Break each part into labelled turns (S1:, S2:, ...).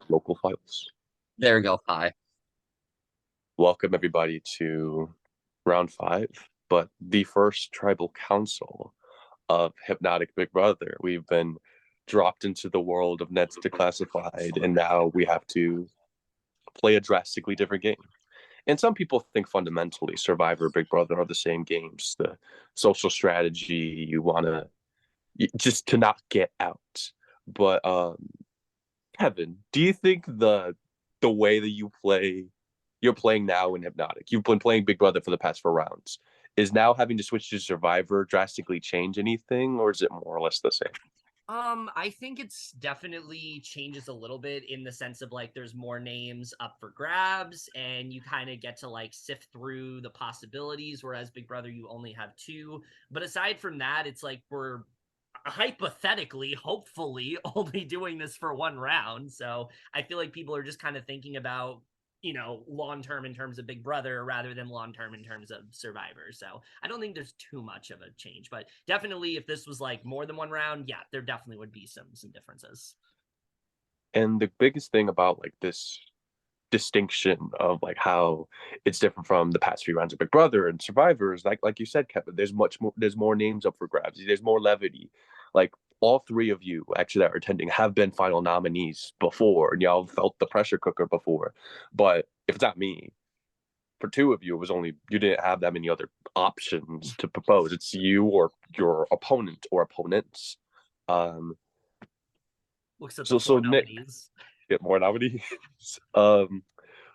S1: local files.
S2: There we go. Hi.
S1: Welcome everybody to round five, but the first tribal council of Hypnotic Big Brother. We've been dropped into the world of Nets Declassified, and now we have to play a drastically different game. And some people think fundamentally Survivor, Big Brother are the same games. The social strategy, you want to just to not get out. But Kevin, do you think the way that you're playing now in Hypnotic, you've been playing Big Brother for the past four rounds, is now having to switch to Survivor drastically change anything, or is it more or less the same?
S3: I think it's definitely changes a little bit in the sense of like there's more names up for grabs and you kind of get to like sift through the possibilities, whereas Big Brother you only have two. But aside from that, it's like we're hypothetically, hopefully, only doing this for one round. So I feel like people are just kind of thinking about long term in terms of Big Brother rather than long term in terms of Survivor. So I don't think there's too much of a change, but definitely if this was like more than one round, yeah, there definitely would be some differences.
S1: And the biggest thing about like this distinction of like how it's different from the past few rounds of Big Brother and Survivor is like you said, Kevin, there's more names up for grabs. There's more levity. Like all three of you actually that are attending have been final nominees before, and y'all felt the pressure cooker before. But if it's not me, for two of you, it was only you didn't have that many other options to propose. It's you or your opponent or opponents. Um,
S3: Looks at the
S1: so
S3: four
S1: Nick,
S3: nominees.
S1: get more nominees.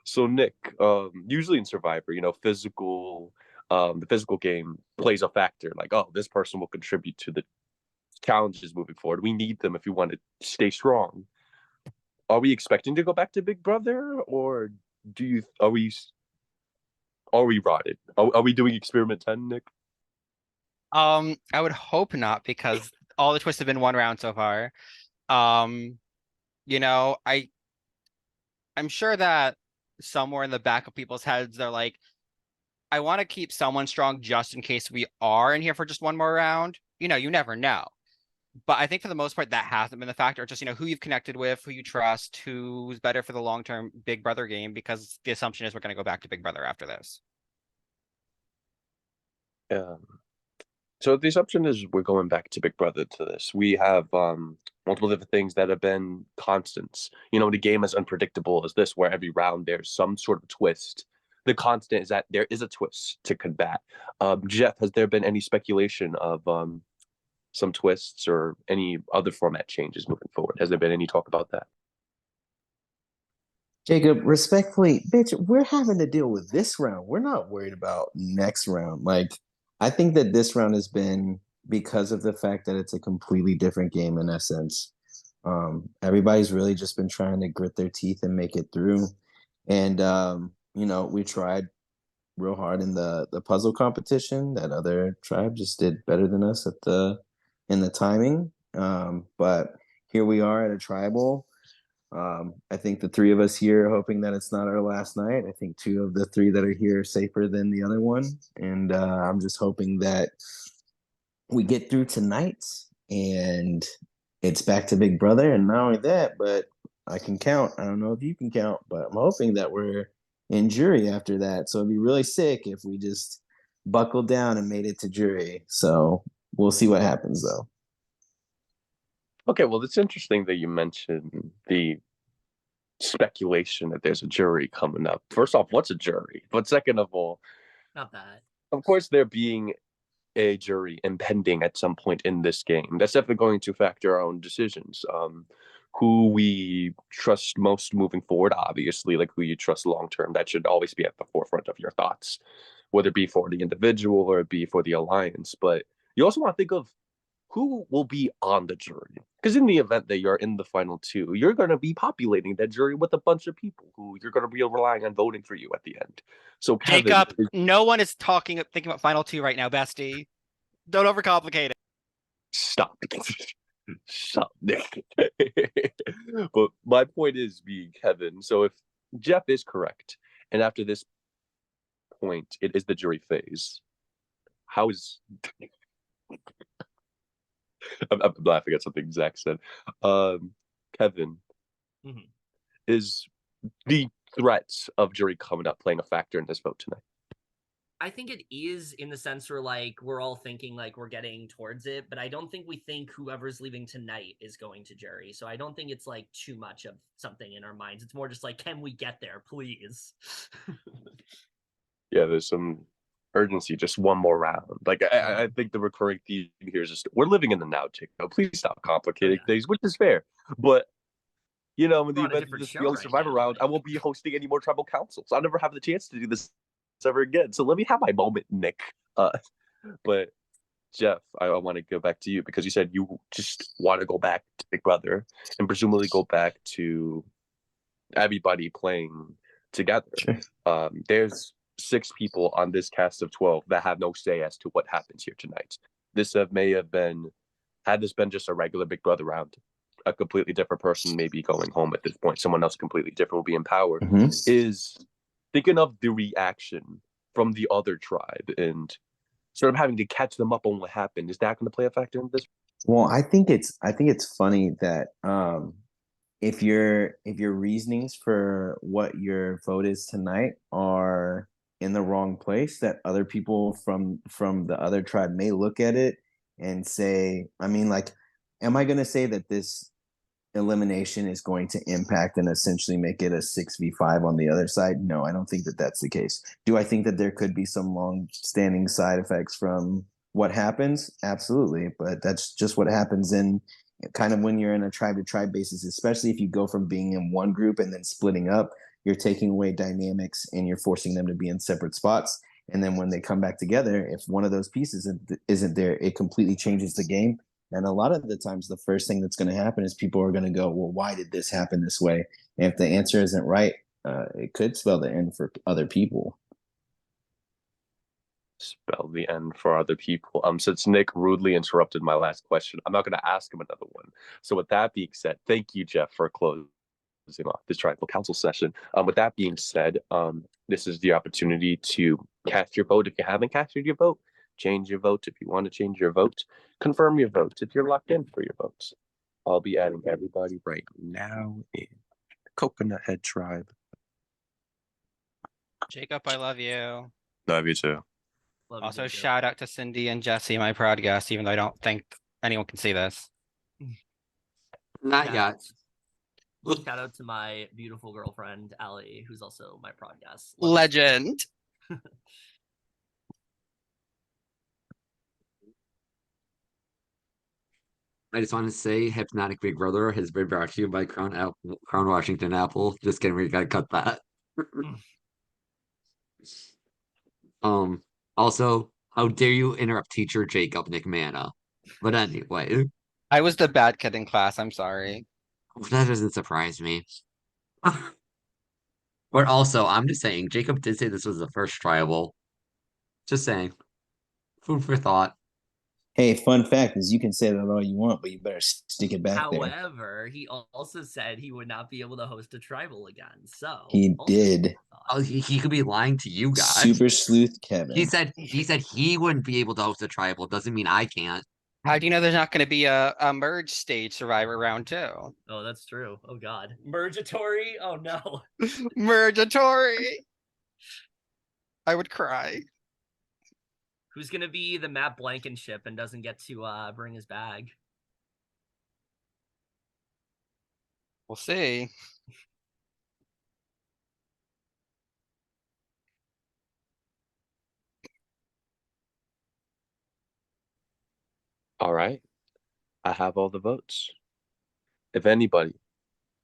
S1: So Nick, usually in Survivor, the physical game plays a factor. Like, oh, this person will contribute to the challenges moving forward. We need them if you want to stay strong. Are we expecting to go back to Big Brother, or do you are we rotted? Are we doing experiment 10, Nick?
S4: I would hope not because all the twists have been one round so far. Um, you know, I'm sure that somewhere in the back of people's heads they're like, I want to keep someone strong just in case we are in here for just one more round. You never know. But I think for the most part that hasn't been the factor. It's just, who you've connected with, who you trust, who's better for the long-term Big Brother game, because the assumption is we're going to go back to Big Brother after this.
S1: Um, so the assumption is we're going back to Big Brother to this. We have multiple different things that have been constants. The game is unpredictable as this, where every round there's some sort of twist. The constant is that there is a twist to combat. Jeff, has there been any speculation of some twists or any other format changes moving forward? Has there been any talk about that?
S5: Jacob, respectfully, bitch, we're having to deal with this round. We're not worried about next round. Like, I think that this round has been because of the fact that it's a completely different game in essence. Everybody's really just been trying to grit their teeth and make it through. And we tried real hard in the puzzle competition. That other tribe just did better than us in the timing. But here we are at a tribal. I think the three of us here are hoping that it's not our last night. I think two of the three that are here are safer than the other one. And I'm just hoping that we get through tonight and it's back to Big Brother. And not only that, but I can count. I don't know if you can count, but I'm hoping that we're in jury after that. So it'd be really sick if we just buckled down and made it to jury. So we'll see what happens though.
S1: Okay, well, it's interesting that you mentioned the speculation that there's a jury coming up. First off, what's a jury? But second of all,
S3: Not bad.
S1: of course, there being a jury impending at some point in this game, that's definitely going to factor our own decisions. Who we trust most moving forward, obviously, like who you trust long term, that should always be at the forefront of your thoughts, whether it be for the individual or it be for the alliance. But you also want to think of who will be on the jury. Because in the event that you're in the final two, you're going to be populating that jury with a bunch of people who you're going to be relying on voting for you at the end. So, Kevin,
S4: Jacob, no one is thinking about final two right now, bestie. Don't overcomplicate it.
S1: stop. Stop, Nick. But my point is being Kevin. So, if Jeff is correct, and after this point, it is the jury phase, how is. I'm laughing at something Zach said. Kevin,
S3: Mhm.
S1: is the threats of jury coming up playing a factor in this vote tonight?
S3: I think it is, in the sense where like we're all thinking like we're getting towards it, but I don't think we think whoever's leaving tonight is going to jury. So I don't think it's like too much of something in our minds. It's more just like, can we get there, please?
S1: Yeah, there's some urgency, just one more round. Like I think the recurring theme here is just we're living in the now, Jacob. Please stop complicating things, which is fair. But in the
S3: We're on a
S1: event that
S3: different
S1: this
S3: show
S1: the only
S3: right
S1: survivor
S3: now,
S1: round, I
S3: like-
S1: won't be hosting any more tribal councils. I'll never have the chance to do this ever again. So let me have my moment, Nick. But Jeff, I want to go back to you because you said you just want to go back to Big Brother and presumably go back to everybody playing together.
S5: Sure.
S1: There's 6 people on this cast of 12 that have no say as to what happens here tonight. This may have been, had this been just a regular Big Brother round, a completely different person may be going home at this point. Someone else completely different will be in power.
S5: Mhm.
S1: Is thinking of the reaction from the other tribe and sort of having to catch them up on what happened. Is that going to play a factor in this?
S5: Well, I think it's funny that if your reasonings for what your vote is tonight are in the wrong place, that other people from the other tribe may look at it and say, I mean, like, am I going to say that this elimination is going to impact and essentially make it a 6v5 on the other side? No, I don't think that that's the case. Do I think that there could be some long-standing side effects from what happens? Absolutely, but that's just what happens in kind of when you're in a tribe to tribe basis, especially if you go from being in one group and then splitting up. You're taking away dynamics and you're forcing them to be in separate spots, and then when they come back together, if one of those pieces isn't there, it completely changes the game. And a lot of the times, the first thing that's going to happen is people are going to go, well, why did this happen this way? And if the answer isn't right, it could spell the end for other people.
S1: Spell the end for other people. Since Nick rudely interrupted my last question, I'm not going to ask him another one. So with that being said, thank you, Jeff, for closing off this tribal council session. With that being said, this is the opportunity to cast your vote. If you haven't casted your vote, change your vote. If you want to change your vote, confirm your vote. If you're locked in for your votes, I'll be adding everybody right now in Coconut Head Tribe.
S4: Jacob, I love you.
S1: Love you too.
S3: Love you,
S4: Also,
S3: Jacob.
S4: shout out to Cindy and Jesse, my proud guests, even though I don't think anyone can see this.
S2: Not
S3: Shout
S2: yet.
S3: out- Shout out to my beautiful girlfriend, Allie, who's also my prod guest. Love you.
S4: Legend.
S2: I just want to say Hypnotic Big Brother has been brought to you by Crown Washington Apple. Just kidding, we gotta cut that. Also, how dare you interrupt teacher Jacob McManna? But anyway,
S4: I was the bad kid in class. I'm sorry.
S2: that doesn't surprise me. But also, I'm just saying, Jacob did say this was the first tribal. Just saying. Food for thought.
S5: Hey, fun fact is you can say that all you want, but you better stick it back there.
S3: However, he also said he would not be able to host a tribal again. So
S5: He
S3: also
S5: did.
S3: food for thought.
S2: Oh, he could be lying to you guys.
S5: Super sleuth Kevin.
S2: He said he wouldn't be able to host a tribal. Doesn't mean I can't.
S4: How do you know there's not going to be a merge stage Survivor round 2?
S3: Oh, that's true. Oh God, Mergatory. Oh no.
S4: Mergatory. I would cry.
S3: Who's gonna be the Matt Blankenship and doesn't get to bring his bag?
S4: We'll see.
S1: All right. I have all the votes. If anybody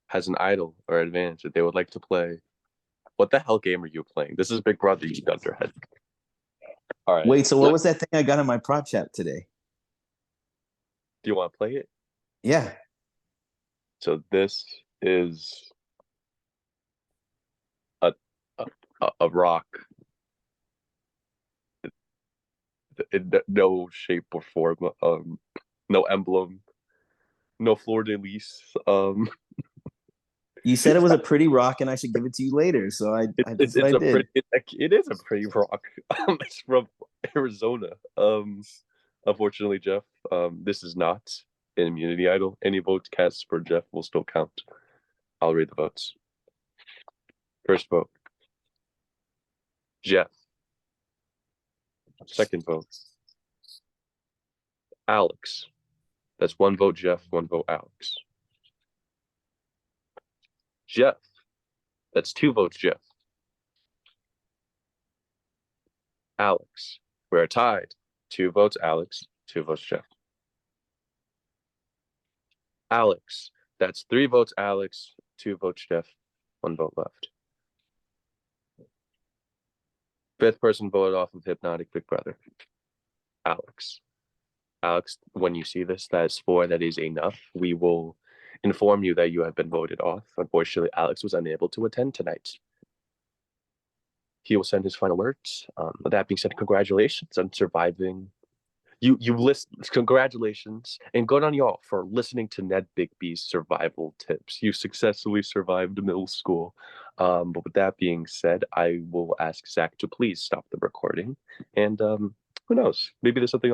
S1: has an idol or advantage that they would like to play, what the hell game are you playing? This is Big Brother, you dunderhead. All right.
S5: Wait, so what was that thing I got in my prop chat today?
S1: Do you want to play it?
S5: Yeah.
S1: So this is a rock. In no shape or form. No emblem. No fleur de lis.
S5: You said it was a pretty rock and I should give it to you later. So that's what I did.
S1: It is a pretty rock. It's from Arizona. Unfortunately, Jeff, this is not an immunity idol. Any votes cast for Jeff will still count. I'll read the votes. First vote. Jeff. Second vote. Alex. That's 1 vote Jeff, 1 vote Alex. Jeff. That's 2 votes Jeff. Alex. We're tied. 2 votes Alex, 2 votes Jeff. Alex. That's 3 votes Alex, 2 votes Jeff, 1 vote left. Fifth person voted off of Hypnotic Big Brother. Alex. Alex, when you see this, that is 4, that is enough. We will inform you that you have been voted off. Unfortunately, Alex was unable to attend tonight. He will send his final words. With that being said, congratulations on surviving. Congratulations, and good on y'all for listening to Ned Bigby's survival tips. You successfully survived middle school. But with that being said, I will ask Zach to please stop the recording. And who knows? Maybe there's something else.